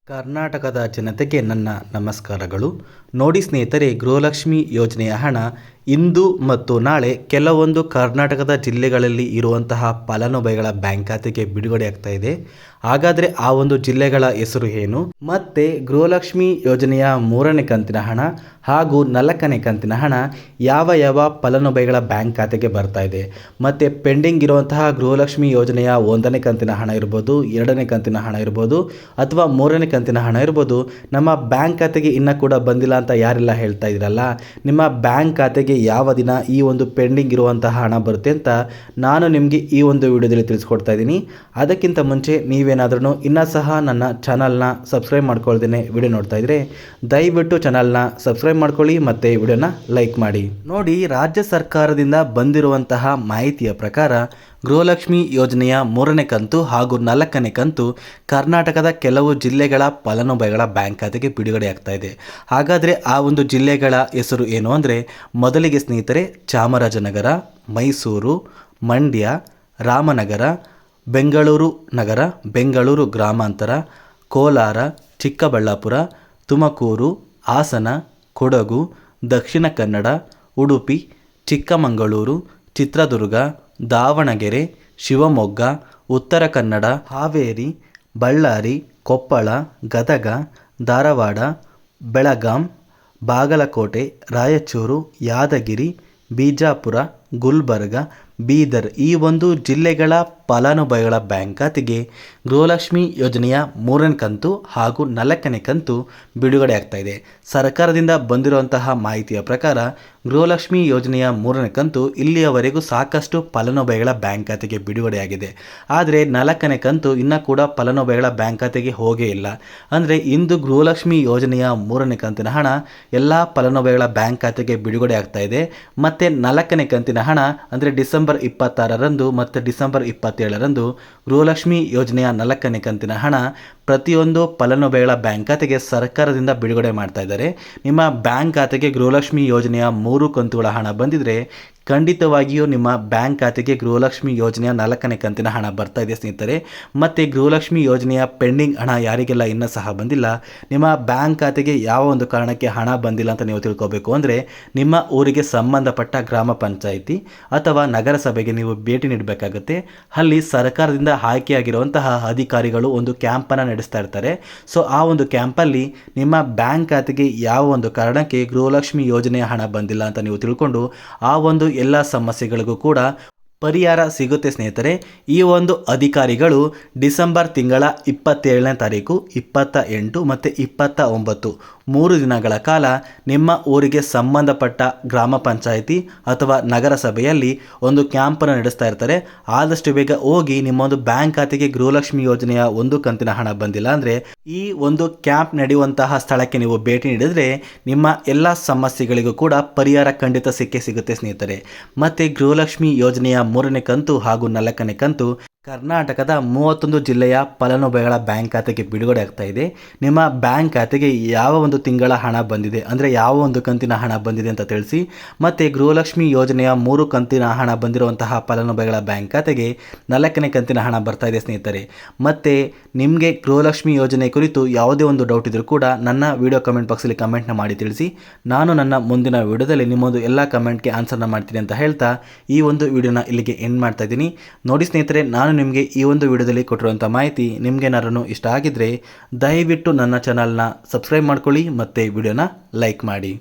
ಕರ್ನಾಟಕದ ಜನತೆಗೆ ನನ್ನ ನಮಸ್ಕಾರಗಳು. ನೋಡಿ ಸ್ನೇಹಿತರೆ, ಗೃಹಲಕ್ಷ್ಮಿ ಯೋಜನೆಯ ಹಣ ಇಂದು ಮತ್ತು ನಾಳೆ ಕೆಲವೊಂದು ಕರ್ನಾಟಕದ ಜಿಲ್ಲೆಗಳಲ್ಲಿ ಇರುವಂತಹ ಫಲಾನುಭವಿಗಳ ಬ್ಯಾಂಕ್ ಖಾತೆಗೆ ಬಿಡುಗಡೆಯಾಗ್ತಾ ಇದೆ. ಹಾಗಾದರೆ ಆ ಒಂದು ಜಿಲ್ಲೆಗಳ ಹೆಸರು ಏನು, ಮತ್ತು ಗೃಹಲಕ್ಷ್ಮಿ ಯೋಜನೆಯ 3ನೇ ಕಂತಿನ ಹಣ ಹಾಗೂ 4ನೇ ಕಂತಿನ ಹಣ ಯಾವ ಯಾವ ಫಲಾನುಭವಿಗಳ ಬ್ಯಾಂಕ್ ಖಾತೆಗೆ ಬರ್ತಾ ಇದೆ, ಮತ್ತು ಪೆಂಡಿಂಗ್ ಇರುವಂತಹ ಗೃಹಲಕ್ಷ್ಮಿ ಯೋಜನೆಯ 1ನೇ ಕಂತಿನ ಹಣ ಇರ್ಬೋದು, 2ನೇ ಕಂತಿನ ಹಣ ಇರ್ಬೋದು, ಅಥವಾ 3ನೇ ಕಂತಿನ ಹಣ ಇರ್ಬೋದು, ನಮ್ಮ ಬ್ಯಾಂಕ್ ಖಾತೆಗೆ ಇನ್ನೂ ಕೂಡ ಬಂದಿಲ್ಲ ಅಂತ ಯಾರೆಲ್ಲ ಹೇಳ್ತಾ ಇದ್ದೀರಲ್ಲ, ನಿಮ್ಮ ಬ್ಯಾಂಕ್ ಖಾತೆಗೆ ಯಾವ ದಿನ ಈ ಒಂದು ಪೆಂಡಿಂಗ್ ಇರುವಂತಹ ಹಣ ಬರುತ್ತೆ ಅಂತ ನಾನು ನಿಮಗೆ ಈ ಒಂದು ವಿಡಿಯೋದಲ್ಲಿ ತಿಳಿಸ್ಕೊಡ್ತಾ ಇದ್ದೀನಿ. ಅದಕ್ಕಿಂತ ಮುಂಚೆ ನೀವೇನಾದ್ರೂ ಇನ್ನೂ ಸಹ ನನ್ನ ಚಾನಲ್ನ ಸಬ್ಸ್ಕ್ರೈಬ್ ಮಾಡ್ಕೊಳ್ದೇನೆ ವಿಡಿಯೋ ನೋಡ್ತಾ ಇದ್ರೆ ದಯವಿಟ್ಟು ಚಾನಲ್ನ ಸಬ್ಸ್ಕ್ರೈಬ್ ಮಾಡ್ಕೊಳ್ಳಿ ಮತ್ತು ವಿಡಿಯೋನ ಲೈಕ್ ಮಾಡಿ. ನೋಡಿ, ರಾಜ್ಯ ಸರ್ಕಾರದಿಂದ ಬಂದಿರುವಂತಹ ಮಾಹಿತಿಯ ಪ್ರಕಾರ ಗೃಹಲಕ್ಷ್ಮಿ ಯೋಜನೆಯ 3ನೇ ಕಂತು ಹಾಗೂ 4ನೇ ಕಂತು ಕರ್ನಾಟಕದ ಕೆಲವು ಜಿಲ್ಲೆಗಳ ಫಲಾನುಭವಿಗಳ ಬ್ಯಾಂಕ್ ಖಾತೆಗೆ ಬಿಡುಗಡೆಯಾಗ್ತಾ ಇದೆ. ಹಾಗಾದರೆ ಆ ಒಂದು ಜಿಲ್ಲೆಗಳ ಹೆಸರು ಏನು ಅಂದರೆ, ಮೊದಲಿಗೆ ಸ್ನೇಹಿತರೆ, ಚಾಮರಾಜನಗರ, ಮೈಸೂರು, ಮಂಡ್ಯ, ರಾಮನಗರ, ಬೆಂಗಳೂರು ನಗರ, ಬೆಂಗಳೂರು ಗ್ರಾಮಾಂತರ, ಕೋಲಾರ, ಚಿಕ್ಕಬಳ್ಳಾಪುರ, ತುಮಕೂರು, ಹಾಸನ, ಕೊಡಗು, ದಕ್ಷಿಣ ಕನ್ನಡ, ಉಡುಪಿ, ಚಿಕ್ಕಮಗಳೂರು, ಚಿತ್ರದುರ್ಗ, ದಾವಣಗೆರೆ, ಶಿವಮೊಗ್ಗ, ಉತ್ತರ ಕನ್ನಡ, ಹಾವೇರಿ, ಬಳ್ಳಾರಿ, ಕೊಪ್ಪಳ, ಗದಗ, ಧಾರವಾಡ, ಬೆಳಗಾಂ, ಬಾಗಲಕೋಟೆ, ರಾಯಚೂರು, ಯಾದಗಿರಿ, ಬಿಜಾಪುರ, ಗುಲ್ಬರ್ಗ, ಬೀದರ್ ಈ ಒಂದು ಜಿಲ್ಲೆಗಳ ಫಲಾನುಭವಿಗಳ ಬ್ಯಾಂಕ್ ಖಾತೆಗೆ ಗೃಹಲಕ್ಷ್ಮಿ ಯೋಜನೆಯ 3ನೇ ಕಂತು ಹಾಗೂ 4ನೇ ಕಂತು ಬಿಡುಗಡೆ ಆಗ್ತಾ ಇದೆ. ಸರ್ಕಾರದಿಂದ ಬಂದಿರುವಂತಹ ಮಾಹಿತಿಯ ಪ್ರಕಾರ ಗೃಹಲಕ್ಷ್ಮಿ ಯೋಜನೆಯ 3ನೇ ಕಂತು ಇಲ್ಲಿಯವರೆಗೂ ಸಾಕಷ್ಟು ಫಲಾನುಭವಿಗಳ ಬ್ಯಾಂಕ್ ಖಾತೆಗೆ ಬಿಡುಗಡೆಯಾಗಿದೆ. ಆದರೆ 4ನೇ ಕಂತು ಇನ್ನೂ ಕೂಡ ಫಲಾನುಭವಿಗಳ ಬ್ಯಾಂಕ್ ಖಾತೆಗೆ ಹೋಗೇ ಇಲ್ಲ. ಅಂದರೆ ಇಂದು ಗೃಹಲಕ್ಷ್ಮಿ ಯೋಜನೆಯ 3ನೇ ಕಂತಿನ ಹಣ ಎಲ್ಲ ಫಲಾನುಭವಿಗಳ ಬ್ಯಾಂಕ್ ಖಾತೆಗೆ ಬಿಡುಗಡೆ ಆಗ್ತಾ ಇದೆ. ಮತ್ತು 4ನೇ ಕಂತಿನ ಹಣ ಅಂದರೆ ಡಿಸೆಂಬರ್ 26ರಂದು ಮತ್ತು ಡಿಸೆಂಬರ್ 27ರಂದು ಗೃಹಲಕ್ಷ್ಮಿ ಯೋಜನೆಯ 4ನೇ ಕಂತಿನ ಹಣ ಪ್ರತಿಯೊಂದು ಫಲಾನುಭವಿಗಳ ಬ್ಯಾಂಕ್ ಖಾತೆಗೆ ಸರ್ಕಾರದಿಂದ ಬಿಡುಗಡೆ ಮಾಡ್ತಾ ಇದ್ದಾರೆ. ನಿಮ್ಮ ಬ್ಯಾಂಕ್ ಖಾತೆಗೆ ಗೃಹಲಕ್ಷ್ಮಿ ಯೋಜನೆಯ 3 ಕಂತುಗಳ ಹಣ ಬಂದಿದ್ರೆ ಖಂಡಿತವಾಗಿಯೂ ನಿಮ್ಮ ಬ್ಯಾಂಕ್ ಖಾತೆಗೆ ಗೃಹಲಕ್ಷ್ಮಿ ಯೋಜನೆಯ 4ನೇ ಕಂತಿನ ಹಣ ಬರ್ತಾ ಇದೆ ಸ್ನೇಹಿತರೆ. ಮತ್ತು ಗೃಹಲಕ್ಷ್ಮಿ ಯೋಜನೆಯ ಪೆಂಡಿಂಗ್ ಹಣ ಯಾರಿಗೆಲ್ಲ ಇನ್ನೂ ಸಹ ಬಂದಿಲ್ಲ, ನಿಮ್ಮ ಬ್ಯಾಂಕ್ ಖಾತೆಗೆ ಯಾವ ಒಂದು ಕಾರಣಕ್ಕೆ ಹಣ ಬಂದಿಲ್ಲ ಅಂತ ನೀವು ತಿಳ್ಕೋಬೇಕು ಅಂದರೆ, ನಿಮ್ಮ ಊರಿಗೆ ಸಂಬಂಧಪಟ್ಟ ಗ್ರಾಮ ಪಂಚಾಯಿತಿ ಅಥವಾ ನಗರಸಭೆಗೆ ನೀವು ಭೇಟಿ ನೀಡಬೇಕಾಗುತ್ತೆ. ಅಲ್ಲಿ ಸರ್ಕಾರದಿಂದ ಆಯ್ಕೆಯಾಗಿರುವಂತಹ ಅಧಿಕಾರಿಗಳು ಒಂದು ಕ್ಯಾಂಪನ್ನು ನಡೆಸ್ತಾ ಇರ್ತಾರೆ. ಸೊ ಆ ಒಂದು ಕ್ಯಾಂಪಲ್ಲಿ ನಿಮ್ಮ ಬ್ಯಾಂಕ್ ಖಾತೆಗೆ ಯಾವ ಒಂದು ಕಾರಣಕ್ಕೆ ಗೃಹಲಕ್ಷ್ಮಿ ಯೋಜನೆಯ ಹಣ ಬಂದಿಲ್ಲ ಅಂತ ನೀವು ತಿಳ್ಕೊಂಡು ಆ ಒಂದು ಎಲ್ಲ ಸಮಸ್ಯೆಗಳಿಗೂ ಕೂಡ ಪರಿಹಾರ ಸಿಗುತ್ತೆ ಸ್ನೇಹಿತರೆ. ಈ ಒಂದು ಅಧಿಕಾರಿಗಳು ಡಿಸೆಂಬರ್ ತಿಂಗಳ 27ನೇ ತಾರೀಕು, 28 ಮತ್ತು 29 3 ದಿನಗಳ ಕಾಲ ನಿಮ್ಮ ಊರಿಗೆ ಸಂಬಂಧಪಟ್ಟ ಗ್ರಾಮ ಪಂಚಾಯಿತಿ ಅಥವಾ ನಗರಸಭೆಯಲ್ಲಿ ಒಂದು ಕ್ಯಾಂಪನ್ನು ನಡೆಸ್ತಾ ಇರ್ತಾರೆ. ಆದಷ್ಟು ಬೇಗ ಹೋಗಿ ನಿಮ್ಮ ಒಂದು ಬ್ಯಾಂಕ್ ಖಾತೆಗೆ ಗೃಹಲಕ್ಷ್ಮಿ ಯೋಜನೆಯ 1 ಕಂತಿನ ಹಣ ಬಂದಿಲ್ಲ ಅಂದರೆ ಈ ಒಂದು ಕ್ಯಾಂಪ್ ನಡೆಯುವಂತಹ ಸ್ಥಳಕ್ಕೆ ನೀವು ಭೇಟಿ ನೀಡಿದರೆ ನಿಮ್ಮ ಎಲ್ಲ ಸಮಸ್ಯೆಗಳಿಗೂ ಕೂಡ ಪರಿಹಾರ ಖಂಡಿತ ಸಿಗುತ್ತೆ ಸ್ನೇಹಿತರೆ. ಮತ್ತು ಗೃಹಲಕ್ಷ್ಮಿ ಯೋಜನೆಯ 3ನೇ ಕಂತು ಹಾಗೂ 4ನೇ ಕಂತು ಕರ್ನಾಟಕದ 31 ಜಿಲ್ಲೆಯ ಫಲಾನುಭವಿಗಳ ಬ್ಯಾಂಕ್ ಖಾತೆಗೆ ಬಿಡುಗಡೆ ಆಗ್ತಾ ಇದೆ. ನಿಮ್ಮ ಬ್ಯಾಂಕ್ ಖಾತೆಗೆ ಯಾವ ಒಂದು ತಿಂಗಳ ಹಣ ಬಂದಿದೆ ಅಂದರೆ ಯಾವ ಒಂದು ಕಂತಿನ ಹಣ ಬಂದಿದೆ ಅಂತ ತಿಳಿಸಿ. ಮತ್ತು ಗೃಹಲಕ್ಷ್ಮಿ ಯೋಜನೆಯ 3 ಕಂತಿನ ಹಣ ಬಂದಿರುವಂತಹ ಫಲಾನುಭವಿಗಳ ಬ್ಯಾಂಕ್ ಖಾತೆಗೆ 4ನೇ ಕಂತಿನ ಹಣ ಬರ್ತಾ ಇದೆ ಸ್ನೇಹಿತರೆ. ಮತ್ತು ನಿಮಗೆ ಗೃಹಲಕ್ಷ್ಮಿ ಯೋಜನೆ ಕುರಿತು ಯಾವುದೇ ಒಂದು ಡೌಟ್ ಇದ್ದರೂ ಕೂಡ ನನ್ನ ವಿಡಿಯೋ ಕಮೆಂಟ್ ಬಾಕ್ಸಲ್ಲಿ ಕಮೆಂಟ್ನ ಮಾಡಿ ತಿಳಿಸಿ. ನಾನು ನನ್ನ ಮುಂದಿನ ವಿಡಿಯೋದಲ್ಲಿ ನಿಮ್ಮೊಂದು ಎಲ್ಲ ಕಮೆಂಟ್ಗೆ ಆನ್ಸರ್ನ ಮಾಡ್ತೀನಿ ಅಂತ ಹೇಳ್ತಾ ಈ ಒಂದು ವಿಡಿಯೋನ ಇಲ್ಲಿಗೆ ಎಂಡ್ ಮಾಡ್ತಾ ಇದ್ದೀನಿ. ನೋಡಿ ಸ್ನೇಹಿತರೆ, ನಾನು ನಿಮಗೆ ಈ ಒಂದು ವಿಡಿಯೋದಲ್ಲಿ ಕೊಟ್ಟಿರುವಂಥ ಮಾಹಿತಿ ನಿಮಗೇನಾದ್ರೂ ಇಷ್ಟ ಆಗಿದ್ದರೆ ದಯವಿಟ್ಟು ನನ್ನ ಚಾನಲ್ನ ಸಬ್ಸ್ಕ್ರೈಬ್ ಮಾಡ್ಕೊಳ್ಳಿ ಮತ್ತು ವಿಡಿಯೋನ ಲೈಕ್ ಮಾಡಿ.